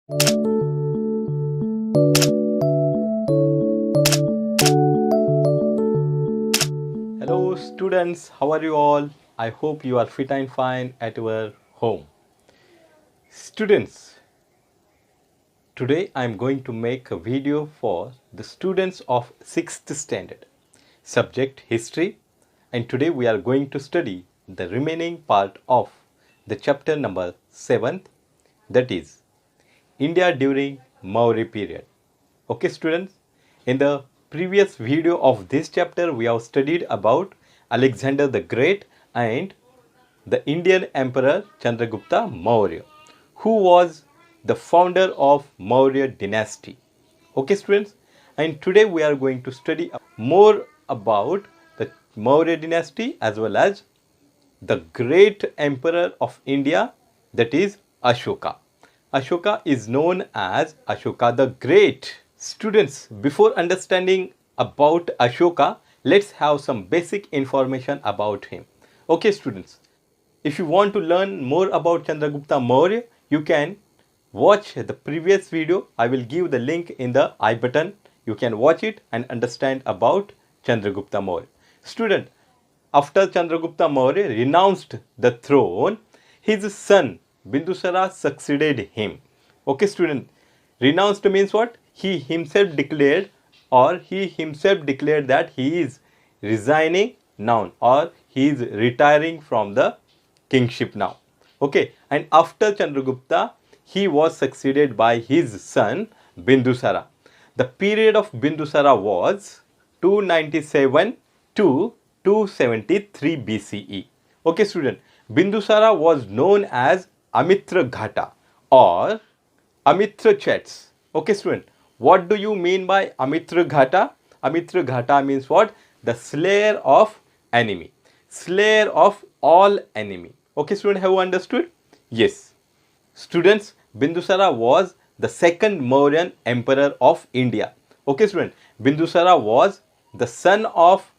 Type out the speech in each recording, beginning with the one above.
Hello students, how are you all? I hope you are fit and fine at your home. Students, today I am going to make a video for the students of 6th standard, subject history, and today we are going to study the remaining part of the chapter number 7th, that is India during Maurya period. Okay students, in the previous video of this chapter we have studied about Alexander the Great and the Indian Emperor Chandragupta Maurya, who was the founder of Maurya dynasty. Okay students, and today we are going to study more about the Maurya dynasty as well as the great emperor of India, that is Ashoka. Ashoka is known as Ashoka the Great. Students, before understanding about Ashoka, let's have some basic information about him. Okay students, if you want to learn more about Chandragupta Maurya, you can watch the previous video. I will give the link in the I button. You can watch it and understand about Chandragupta Maurya. Student, after Chandragupta Maurya renounced the throne, his son Bindusara succeeded him. Okay student, renounced means what? He himself declared that he is resigning now, or he is retiring from the kingship now. Okay, and after Chandragupta, he was succeeded by his son Bindusara. The period of Bindusara was 297 to 273 BCE. Okay student, Bindusara was known as Amitra Ghata or Amitra Chats. Okay student, what do you mean by Amitra Ghata? Amitra Ghata means what? The slayer of enemy, slayer of all enemy. Okay student, have you understood? Yes. Students, Bindusara was the second Mauryan emperor of India. Okay student, Bindusara was the son of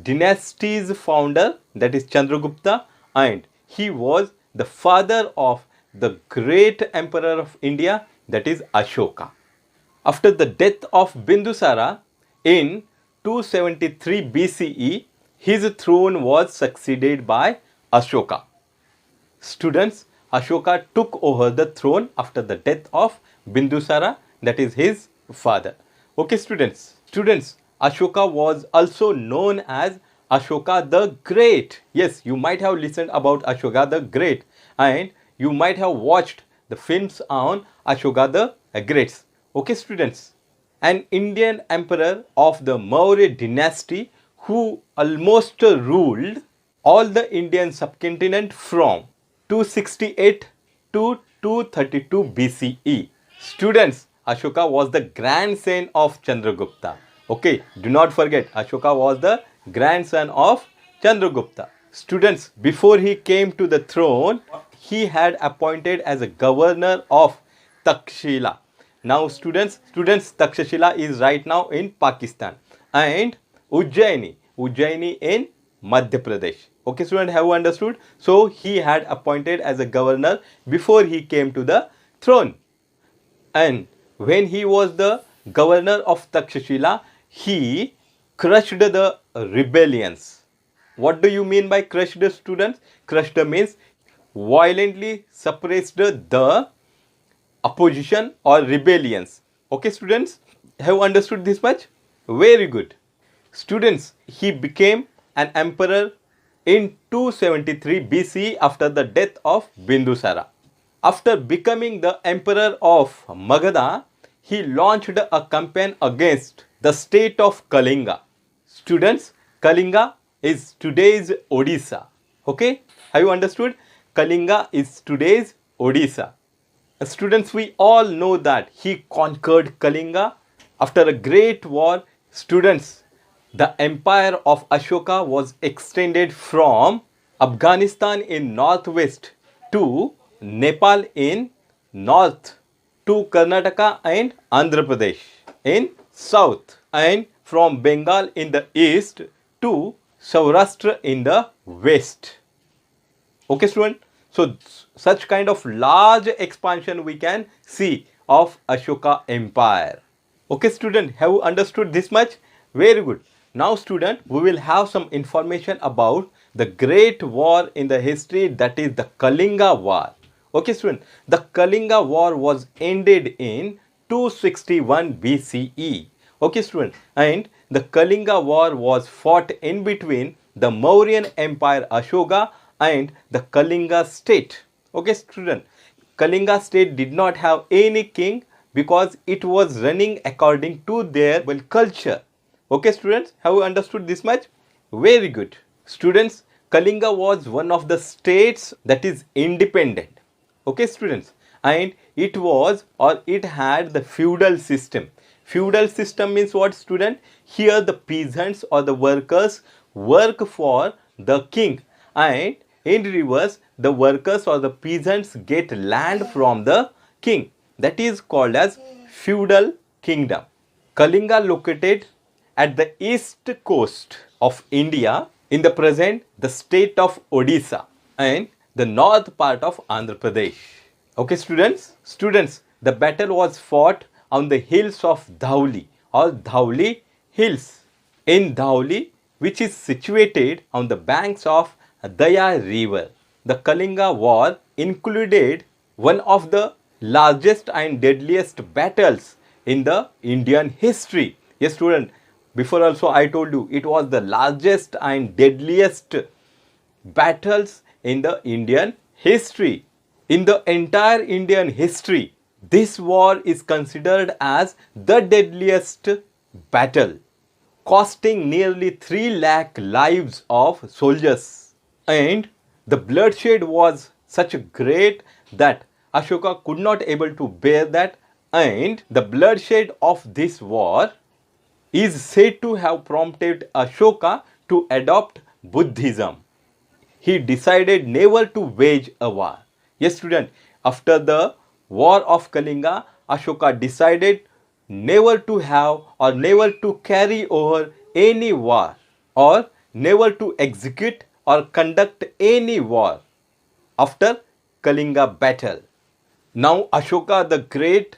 dynasty's founder, that is Chandragupta, and he was the father of the great emperor of India, that is Ashoka. After the death of Bindusara in 273 BCE, his throne was succeeded by Ashoka. Students, Ashoka took over the throne after the death of Bindusara, that is his father. Okay students, Ashoka was also known as Ashoka the Great. Yes, you might have listened about Ashoka the Great and you might have watched the films on Ashoka the Great. Okay students, an Indian emperor of the Maurya dynasty who almost ruled all the Indian subcontinent from 268 to 232 BCE. Students, Ashoka was the grandson of Chandragupta. Okay, do not forget, Ashoka was the grandson of Chandragupta. Students, before he came to the throne, he had appointed as a governor of Takshila. Now students, Takshashila is right now in Pakistan, and Ujjaini in Madhya Pradesh. Okay student, have you understood? So he had appointed as a governor before he came to the throne. And when he was the governor of Takshashila, he crushed the rebellions. What do you mean by crushed, students? Crushed means violently suppressed the opposition or rebellions. Okay students, have you understood this much? Very good. Students, he became an emperor in 273 BC after the death of Bindusara. After becoming the emperor of Magadha, he launched a campaign against the state of Kalinga. Students, Kalinga is today's Odisha. Okay, have you understood? Kalinga is today's Odisha. Students, we all know that he conquered Kalinga after a great war. Students, the empire of Ashoka was extended from Afghanistan in northwest to Nepal in north, to Karnataka and Andhra Pradesh in south, and from Bengal in the east to Saurashtra in the west. Okay student, so such kind of large expansion we can see of Ashoka Empire. Okay student, have you understood this much? Very good. Now student, we will have some information about the great war in the history, that is the Kalinga War. Okay student, the Kalinga War was ended in 261 BCE. Okay student, and the Kalinga War was fought in between the Mauryan Empire Ashoka and the Kalinga state. Okay student, Kalinga state did not have any king because it was running according to their culture. Okay students, have you understood this much? Very good. Students, Kalinga was one of the states that is independent. Okay students, and it was, or it had the feudal system. Feudal system means what student? Here the peasants or the workers work for the king, and in reverse the workers or the peasants get land from the king. That is called as Feudal Kingdom. Kalinga located at the east coast of India, in the present the state of Odisha and the north part of Andhra Pradesh. Okay students, the battle was fought on the hills of Dhauli or Dhauli hills. In Dhauli, which is situated on the banks of Daya river. The Kalinga War included one of the largest and deadliest battles in the Indian history. Yes student, before also I told you it was the largest and deadliest battles in the Indian history. In the entire Indian history, this war is considered as the deadliest battle, costing nearly 3 lakh lives of soldiers. And the bloodshed was such great that Ashoka could not able to bear that, and the bloodshed of this war is said to have prompted Ashoka to adopt Buddhism. He decided never to wage a war. Yes student, after the war of Kalinga, Ashoka decided never to have or never to carry over any war, or never to execute or conduct any war after Kalinga battle. Now Ashoka the Great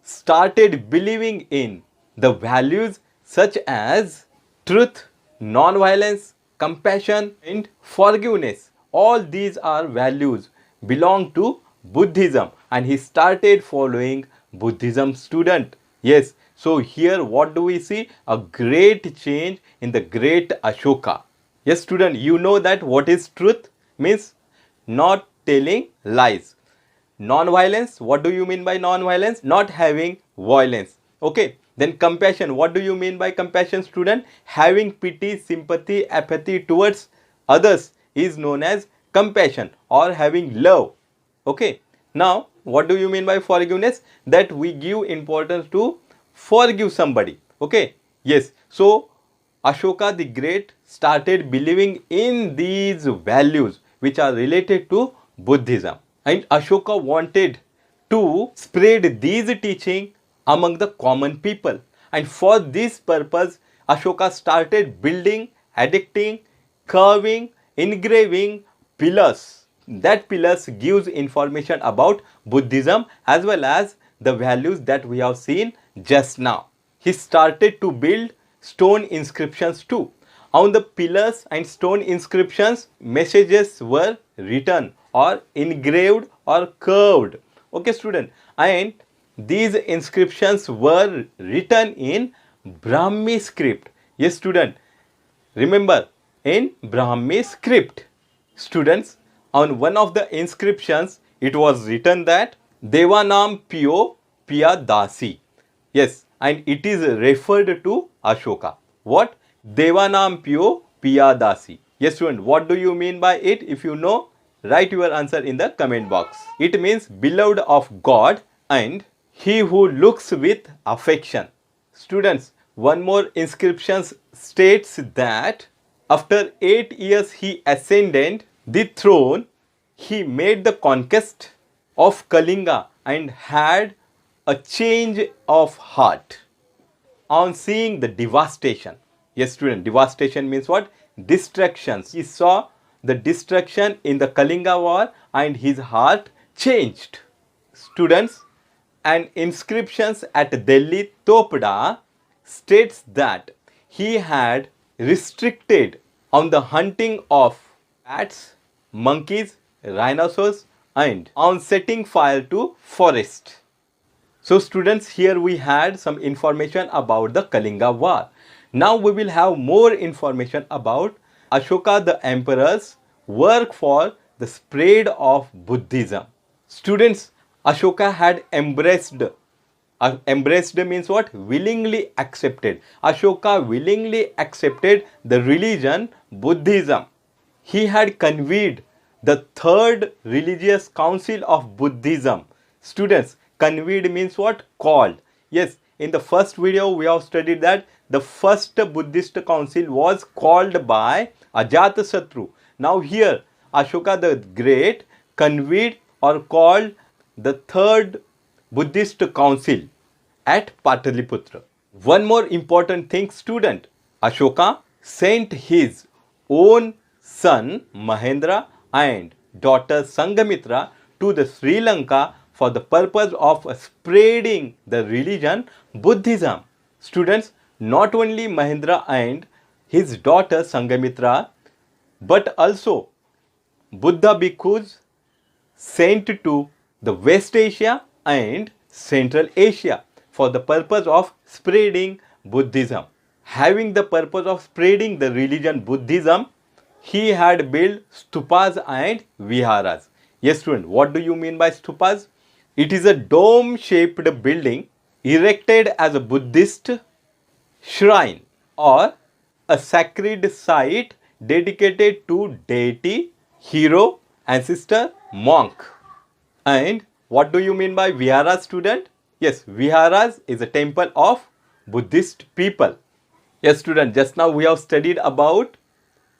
started believing in the values such as truth, non-violence, compassion and forgiveness. All these are values belong to Buddhism, and he started following Buddhism student. Yes, so here what do we see? A great change in the great Ashoka. Yes student, you know that what is truth? Means not telling lies. Non-violence, what do you mean by non-violence? Not having violence. Okay, then compassion, what do you mean by compassion student? Having pity, sympathy, apathy towards others is known as compassion, or having love. Okay, now what do you mean by forgiveness? That we give importance to forgive somebody. Okay, yes, so Ashoka the Great started believing in these values which are related to Buddhism, and Ashoka wanted to spread these teaching among the common people, and for this purpose Ashoka started building, addicting, carving, engraving pillars. That pillars gives information about Buddhism as well as the values that we have seen just now. He started to build stone inscriptions too. On the pillars and stone inscriptions, messages were written or engraved or carved. Okay student, and these inscriptions were written in Brahmi script. Yes student, remember, in Brahmi script. Students, on one of the inscriptions it was written that Devanam Pyo Piya Dasi. Yes, and it is referred to Ashoka. What? Devanam Pyo Piya Dasi. Yes student, what do you mean by it? If you know, write your answer in the comment box. It means beloved of God and he who looks with affection. Students, one more inscription states that after 8 years he ascended the throne, he made the conquest of Kalinga and had a change of heart on seeing the devastation. Yes student, devastation means what? Destructions. He saw the destruction in the Kalinga War and his heart changed. Students, and inscriptions at Delhi Topda states that he had restricted on the hunting of bats, monkeys, rhinoceros and on setting fire to forest. So students, here we had some information about the Kalinga War. Now we will have more information about Ashoka the Emperor's work for the spread of Buddhism. Students, Ashoka had embraced means what? Willingly accepted. Ashoka willingly accepted the religion Buddhism. He had convened the third religious council of Buddhism. Students, convened means what? Called. Yes, in the first video we have studied that the first Buddhist council was called by Ajatasattu. Now here Ashoka the Great convened or called the third Buddhist council at Pataliputra. One more important thing, student, Ashoka sent his own son Mahendra and daughter Sanghamitra to the Sri Lanka for the purpose of spreading the religion Buddhism. Students, not only Mahendra and his daughter Sanghamitra, but also Buddha bhikkhus sent to the West Asia and Central Asia for the purpose of spreading Buddhism. Having the purpose of spreading the religion Buddhism, he had built stupas and viharas. Yes student, what do you mean by stupas? It is a dome-shaped building erected as a Buddhist shrine or a sacred site dedicated to deity, hero, ancestor, monk. And what do you mean by Vihara, student? Yes, Viharas is a temple of Buddhist people. Yes, student, just now we have studied about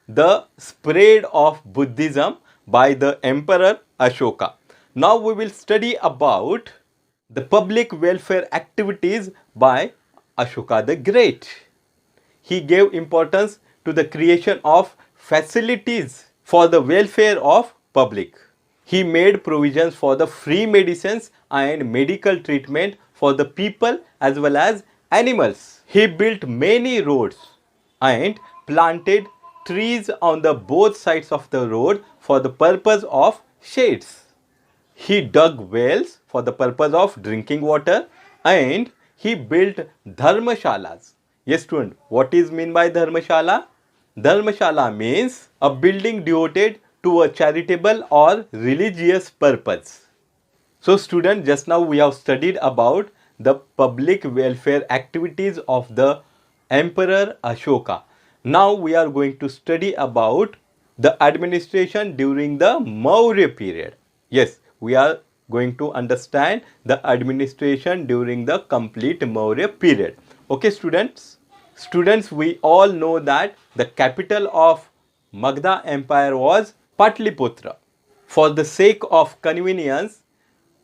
the spread of Buddhism by the Emperor Ashoka. Now we will study about the public welfare activities by Ashoka the Great. He gave importance to the creation of facilities for the welfare of public. He made provisions for the free medicines and medical treatment for the people as well as animals. He built many roads and planted trees on the both sides of the road for the purpose of shades. He dug wells for the purpose of drinking water and he built dharmashalas. Yes student, what is mean by dharmashala? Dharmashala means a building devoted to a charitable or religious purpose. So student, just now we have studied about the public welfare activities of the Emperor Ashoka. Now we are going to study about the administration during the Maurya period. Yes, we are going to understand the administration during the complete Maurya period. Okay students? Students, we all know that the capital of Magadha Empire was Patliputra. For the sake of convenience,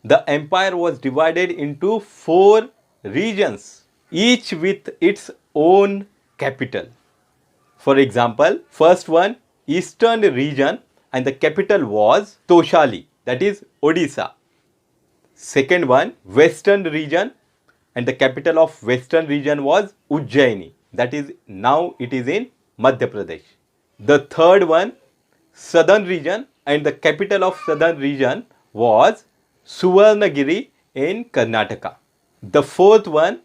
the empire was divided into 4 regions, each with its own capital. For example, first one, Eastern region, and the capital was Toshali, that is Odisha. Second one, Western region, and the capital of Western region was Ujjaini, that is now it is in Madhya Pradesh. The third one, Southern region, and the capital of Southern region was Suvarnagiri in Karnataka. The fourth one,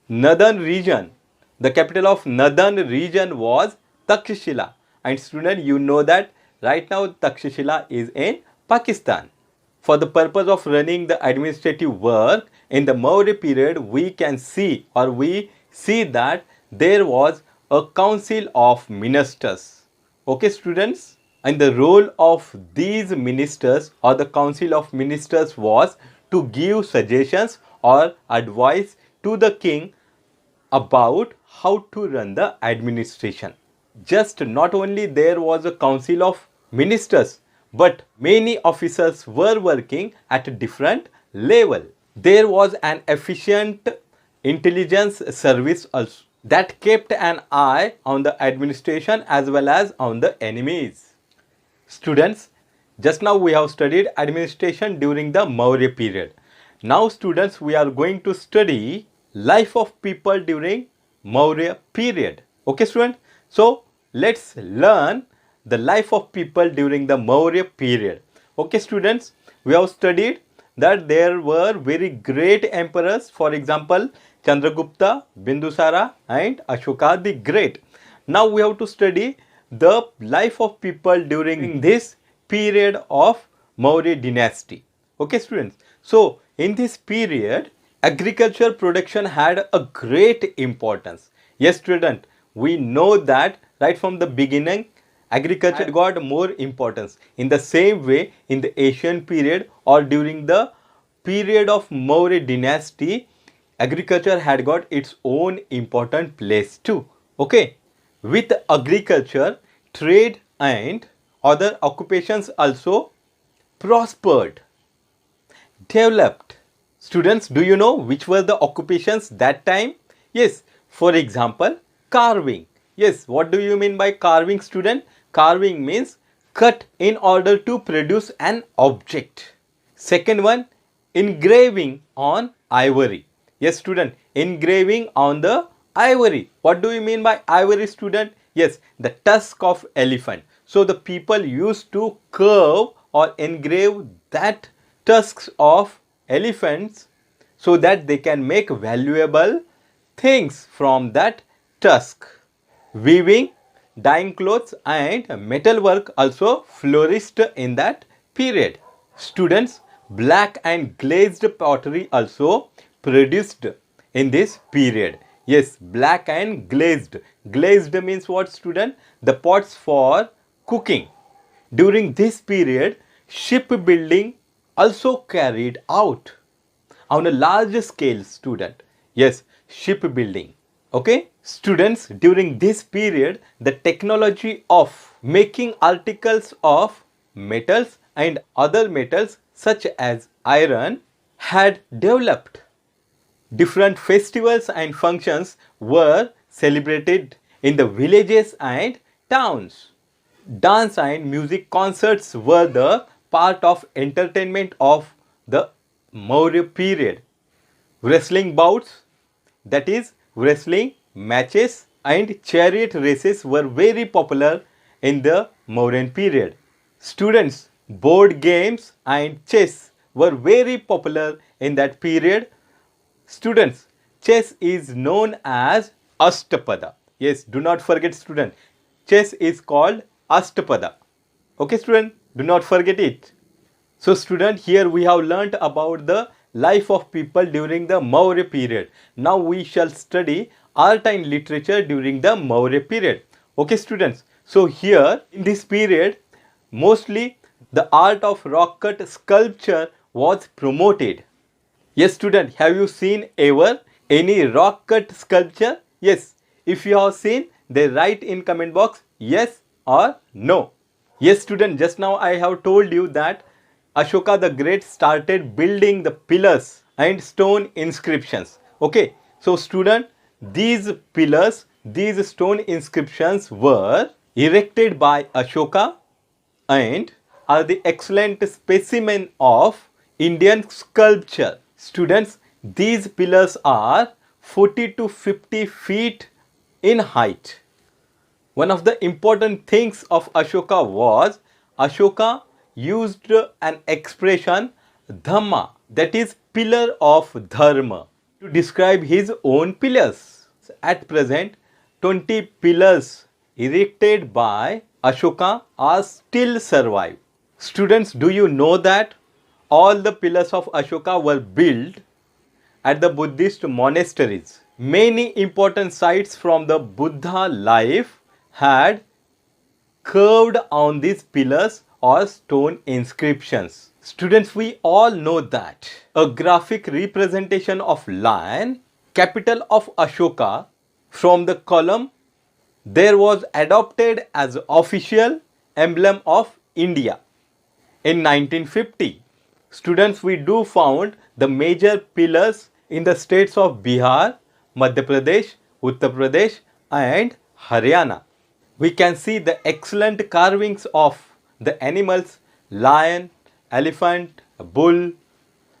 Northern region, the capital of Northern region was Takshashila. And student, you know that right now Takshashila is in Pakistan. For the purpose of running the administrative work in the Maurya period, we can see or we see that there was a council of ministers. Okay students? And the role of these ministers or the council of ministers was to give suggestions or advice to the king about how to run the administration. Just not only there was a council of ministers, but many officers were working at a different level. There was an efficient intelligence service also that kept an eye on the administration as well as on the enemies. Students, just now we have studied administration during the Maurya period. Now students, we are going to study life of people during Maurya period. Okay student? So let's learn the life of people during the Maurya period. Okay students, we have studied that there were very great emperors, for example Chandragupta, Bindusara and Ashoka the Great. Now we have to study the life of people during this period of Maurya dynasty. Okay students, so in this period agriculture production had a great importance. Yes student, we know that right from the beginning agriculture got more importance. In the same way, in the Asian period or during the period of Maurya dynasty, agriculture had got its own important place too. Okay, with agriculture, trade and other occupations also prospered, developed. Students, do you know which were the occupations that time? Yes, for example, carving. Yes, what do you mean by carving, student? Carving means cut in order to produce an object. Second one, engraving on ivory. Yes, student, engraving on the ivory. What do you mean by ivory, student? Yes, the tusk of elephant. So the people used to carve or engrave that tusks of elephants so that they can make valuable things from that tusk. Weaving, dyeing clothes and metalwork also flourished in that period. Students, black and glazed pottery also produced in this period. Yes, black and glazed. Glazed means what, student? The pots for cooking. During this period, shipbuilding also carried out on a large scale, student. Yes, shipbuilding. Okay, students, during this period the technology of making articles of metals and other metals such as iron had developed. Different festivals and functions were celebrated in the villages and towns. Dance and music concerts were the part of entertainment of the Maurya period. Wrestling bouts, that is wrestling matches and chariot races were very popular in the Mauryan period. Students, board games and chess were very popular in that period. Students, chess is known as Ashtapada. Yes, do not forget student, chess is called Ashtapada. Okay student, do not forget it. So student, here we have learnt about the life of people during the Maurya period. Now we shall study art and literature during the Maurya period. Okay students, so here in this period mostly the art of rock cut sculpture was promoted. Yes student, have you seen ever any rock cut sculpture? Yes, if you have seen, then write in comment box yes or no. Yes student, just now I have told you that Ashoka the Great started building the pillars and stone inscriptions. Okay, so student, these pillars, these stone inscriptions were erected by Ashoka and are the excellent specimen of Indian sculpture. Students, these pillars are 40 to 50 feet in height. One of the important things of Ashoka was Ashoka used an expression Dhamma, that is pillar of Dharma, to describe his own pillars. At present, 20 pillars erected by Ashoka are still survive. Students, do you know that all the pillars of Ashoka were built at the Buddhist monasteries? Many important sites from the Buddha life had carved on these pillars or stone inscriptions. Students, we all know that a graphic representation of lion, capital of Ashoka, from the column there was adopted as official emblem of India in 1950. Students, we do found the major pillars in the states of Bihar, Madhya Pradesh, Uttar Pradesh and Haryana. We can see the excellent carvings of the animals lion, elephant, bull,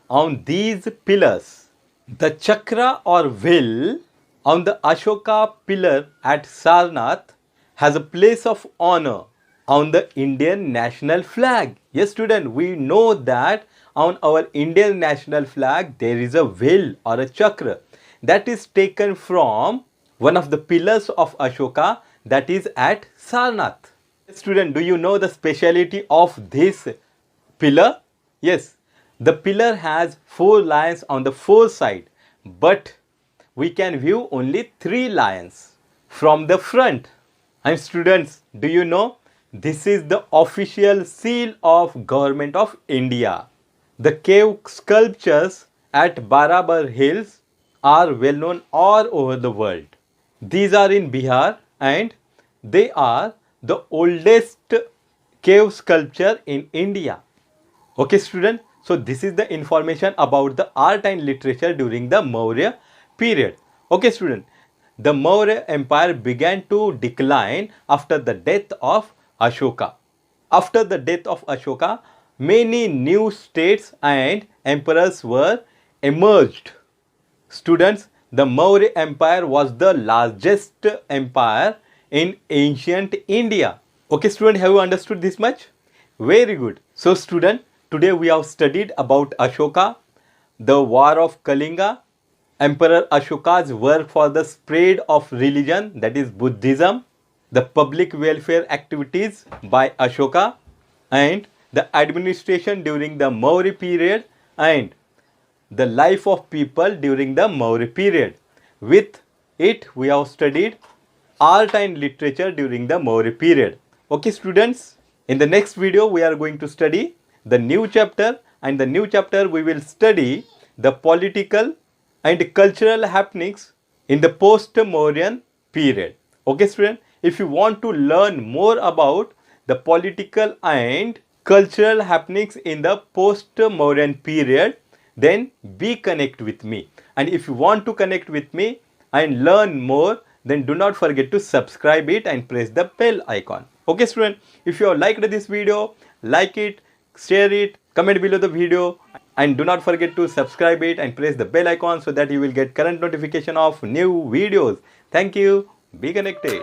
on these pillars. The chakra or wheel on the Ashoka pillar at Sarnath has a place of honor on the Indian national flag. Yes, student, we know that on our Indian national flag there is a wheel or a chakra that is taken from one of the pillars of Ashoka, that is at Sarnath. Student, do you know the speciality of this pillar? Yes, the pillar has 4 lions on the 4 side, but we can view only 3 lions from the front. And students, do you know this is the official seal of Government of India. The cave sculptures at Barabar hills are well known all over the world. These are in Bihar and they are the oldest cave sculpture in India. Okay, student. So this is the information about the art and literature during the Maurya period. Okay, student. The Maurya Empire began to decline after the death of Ashoka. After the death of Ashoka, many new states and emperors were emerged. Students, the Maurya Empire was the largest empire in ancient India. Okay, student, have you understood this much? Very good. So, student, today we have studied about Ashoka, the war of Kalinga, Emperor Ashoka's work for the spread of religion, that is Buddhism, the public welfare activities by Ashoka, and the administration during the Maurya period, and the life of people during the Maurya period. With it, we have studied art and literature during the Maurya period. Okay, students, in the next video, we are going to study the new chapter, and the new chapter we will study the political and cultural happenings in the post-Mauryan period. Okay, student, if you want to learn more about the political and cultural happenings in the post-Mauryan period, then be connect with me. And if you want to connect with me and learn more, then do not forget to subscribe it and press the bell icon. Okay, student, if you have liked this video, like it, share it, comment below the video, and do not forget to subscribe it and press the bell icon so that you will get current notification of new videos. Thank you. Be connected.